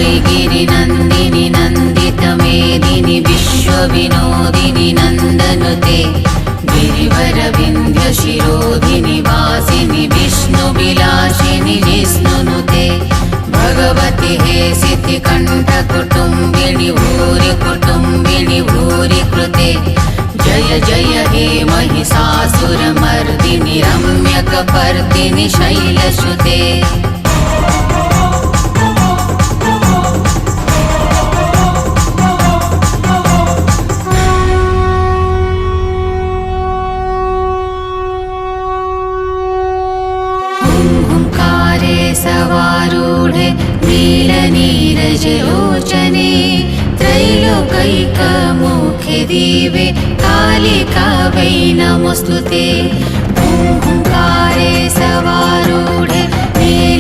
वैगिरिनन्दिनि नन्दितमेदिनि विश्वविनोदिनि नन्दनुते गिरिवरविन्ध्यशिरोधिनि वासिनि विष्णुविलासिनि जिष्णुनुते भगवति हेसिति कण्ठकुटुम्बिनि भूरि कुटुम्बिनि भूरि कृते जय जय हे महिषासुरमर्दिनि रम्यकपर्दिनि शैलसुते सवारूढे नीलनीरजलोचने त्रैलोकैकमुखे दिवे कालिका वै नमोऽस्तुते। ओंकारे सवारूढे